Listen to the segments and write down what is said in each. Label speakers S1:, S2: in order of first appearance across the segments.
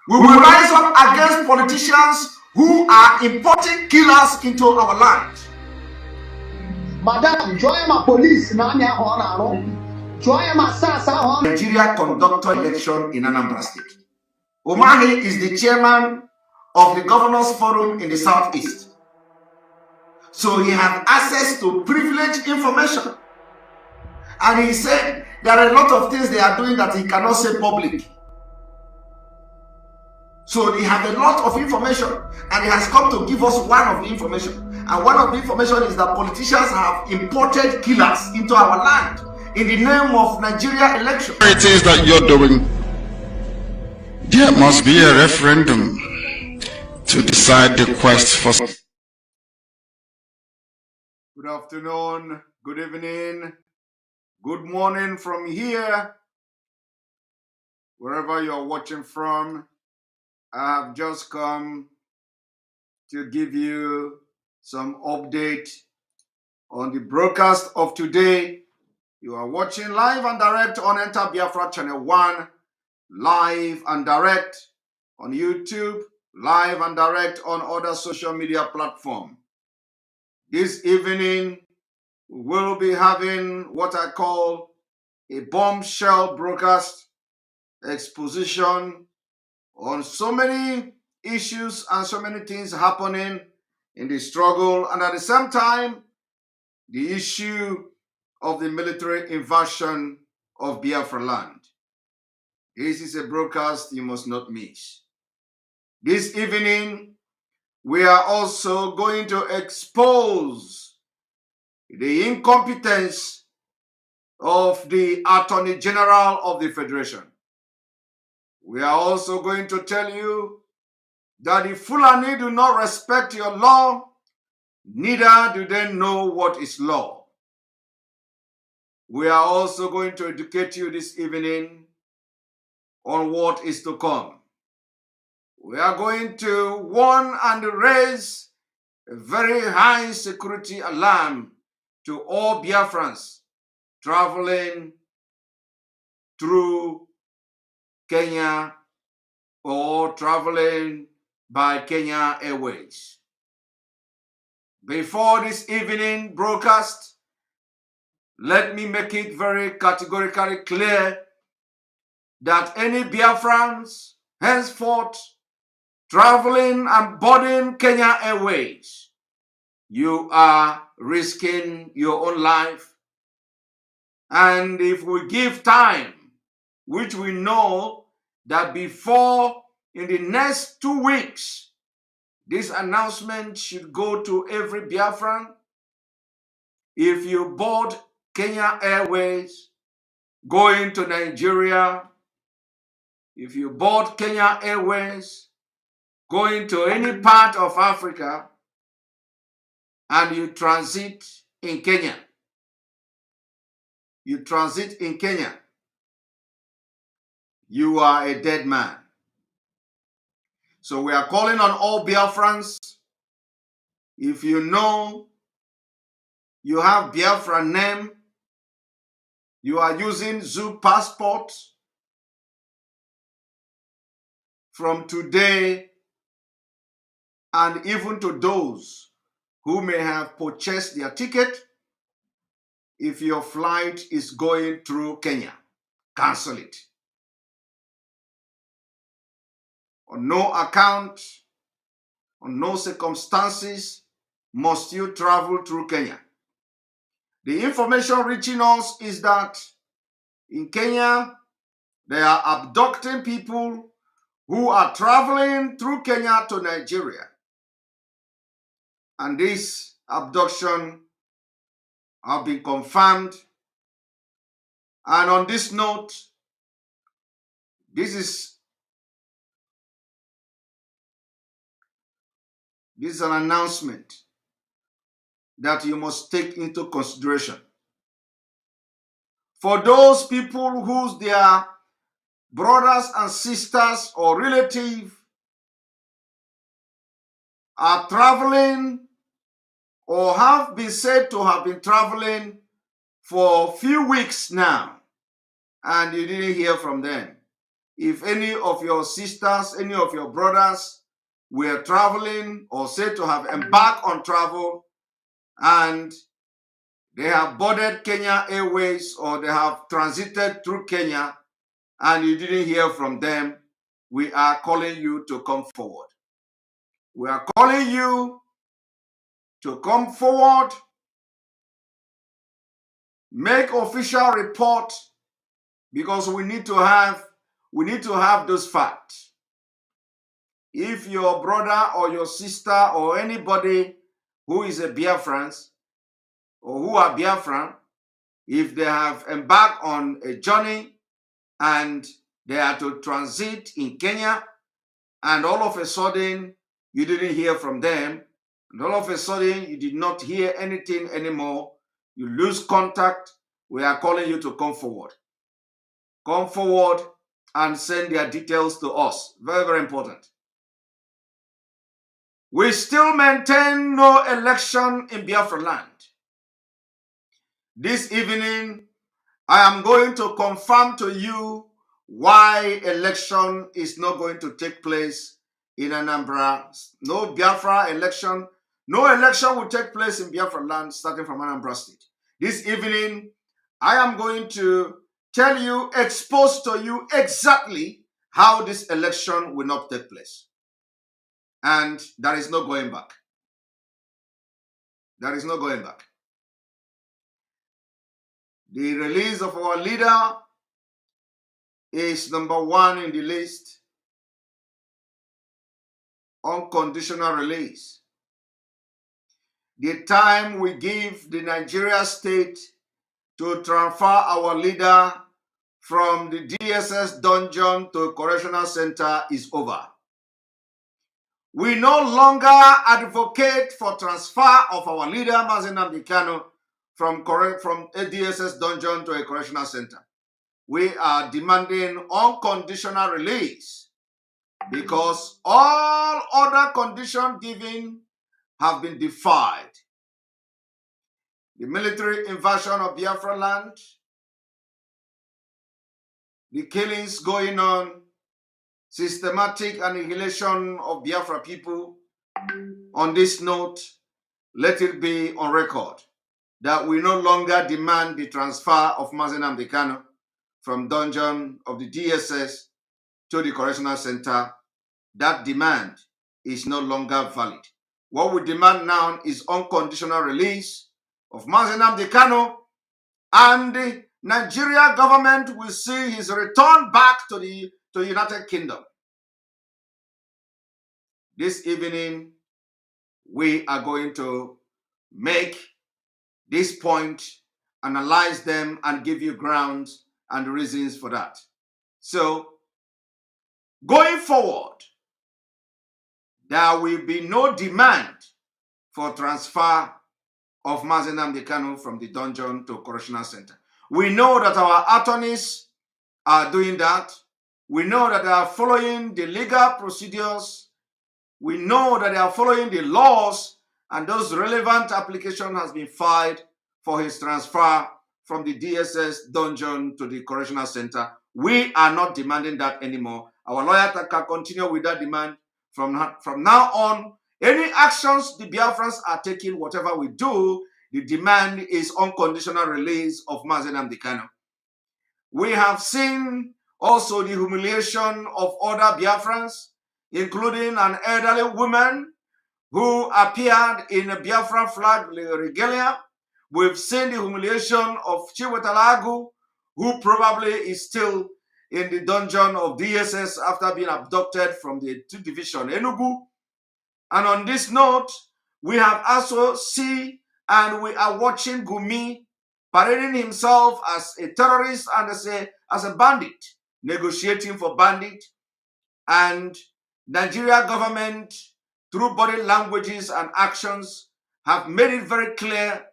S1: We will rise up against politicians who are importing killers into our land.
S2: Madam, join my police. Nigeria
S1: conducted election in Anambra State. Umahi is the chairman of the Governors Forum in the Southeast. So he has access to privileged information. And he said there are a lot of things they are doing that he cannot say public. So they have a lot of information, and he has come to give us one of the information. And one of the information is that politicians have imported killers into our land in the name of Nigeria election.
S3: It is that you're doing. There must be a referendum to decide the quest for.
S1: Good afternoon, good evening, good morning from here, wherever you're watching from. I have just come to give you some update on the broadcast of today. You are watching live and direct on Enter Biafra Channel 1, live and direct on YouTube, live and direct on other social media platforms. This evening, we will be having what I call a bombshell broadcast exposition on so many issues and so many things happening in the struggle, and at the same time, the issue of the military invasion of Biafra land. This is a broadcast you must not miss. This evening, we are also going to expose the incompetence of the Attorney General of the Federation. We are also going to tell you that the Fulani do not respect your law, neither do they know what is law. We are also going to educate you this evening on what is to come. We are going to warn and raise a very high security alarm to all Biafrans traveling through Kenya or traveling by Kenya Airways. Before this evening broadcast, let me make it very categorically clear that any Biafrans henceforth traveling and boarding Kenya Airways, you are risking your own life. And if we give time, which we know that before in the next 2 weeks, this announcement should go to every Biafran. If you board Kenya Airways going to Nigeria, if you board Kenya Airways going to any part of Africa, and you transit in Kenya, you are a dead man. So we are calling on all Biafrans. If you know you have Biafra name, you are using Zoo passport, from today, and even to those who may have purchased their ticket, if your flight is going through Kenya, cancel it. On no account, on no circumstances must you travel through Kenya. The information reaching us is that in Kenya, they are abducting people who are traveling through Kenya to Nigeria. And this abduction have been confirmed. And on this note, this is an announcement that you must take into consideration. For those people whose their brothers and sisters or relatives are traveling or have been said to have been traveling for a few weeks now, and you didn't hear from them, if any of your sisters, any of your brothers were traveling or said to have embarked on travel and they have boarded Kenya Airways or they have transited through Kenya and you didn't hear from them, we are calling you to come forward. We are calling you to come forward, make official report, because we need to have those facts. If your brother or your sister or anybody who is a Biafrans or who are Biafran, if they have embarked on a journey and they are to transit in Kenya and all of a sudden you didn't hear from them, and all of a sudden you did not hear anything anymore, you lose contact, we are calling you to come forward. Come forward and send their details to us. Very, very important. We still maintain no election in Biafra land. This evening, I am going to confirm to you why election is not going to take place in Anambra. No Biafra election. No election will take place in Biafra land starting from Anambra State. This evening, I am going to tell you, expose to you exactly how this election will not take place. And there is no going back. There is no going back. The release of our leader is number one in the list. Unconditional release. The time we give the Nigeria state to transfer our leader from the DSS dungeon to a correctional center is over. We no longer advocate for transfer of our leader, nnamdi Kanu, from a DSS dungeon to a correctional center. We are demanding unconditional release because all other conditions given have been defied. The military invasion of Biafra land, the killings going on, systematic annihilation of Biafra people. On this note, let it be on record that we no longer demand the transfer of nnamdi Kanu from dungeon of the DSS to the correctional center. That demand is no longer valid. What we demand now is unconditional release of nnamdi Kanu, and the Nigeria government will see his return back to the United Kingdom. This evening, we are going to make this point, analyze them, and give you grounds and reasons for that. So, going forward, there will be no demand for transfer of nnamdi Kanu from the dungeon to correctional center. We know that our attorneys are doing that. We know that they are following the legal procedures. We know that they are following the laws, and those relevant application has been filed for his transfer from the DSS dungeon to the correctional center. We are not demanding that anymore. Our lawyer can continue with that demand from now on. Any actions the Biafrans are taking, whatever we do, the demand is unconditional release of nnamdi Kanu. We have seen also the humiliation of other Biafrans, including an elderly woman who appeared in a Biafra flag regalia. We've seen the humiliation of Chiwetalagu, who probably is still in the dungeon of DSS after being abducted from the 2 Division Enugu. And on this note, we have also seen and we are watching Gumi parading himself as a terrorist and as a bandit, negotiating for bandit. And Nigeria government, through body languages and actions, have made it very clear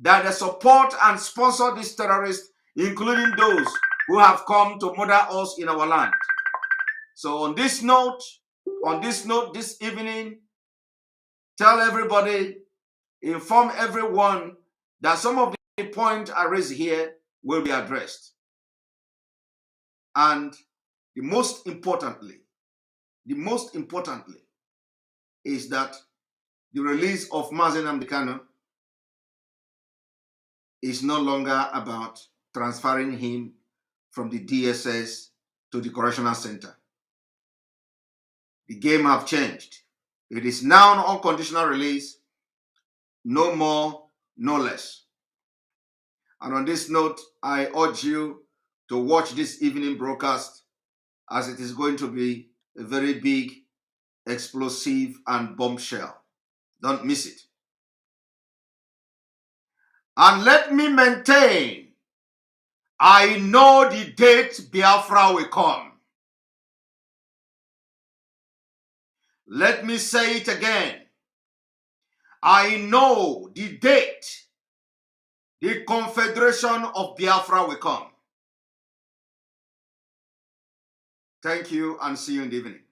S1: that they support and sponsor these terrorists, including those who have come to murder us in our land. So on this note, this evening, tell everybody, inform everyone that some of the points I raised here will be addressed. And the most importantly is that the release of nnamdi Kanu is no longer about transferring him from the DSS to the correctional center. The game have changed. It is now an unconditional release, no more, no less. And on this note, I urge you to watch this evening broadcast, as it is going to be a very big, explosive, and bombshell. Don't miss it. And let me maintain, I know the date Biafra will come. Let me say it again. I know the date the Confederation of Biafra will come. Thank you and see you in the evening.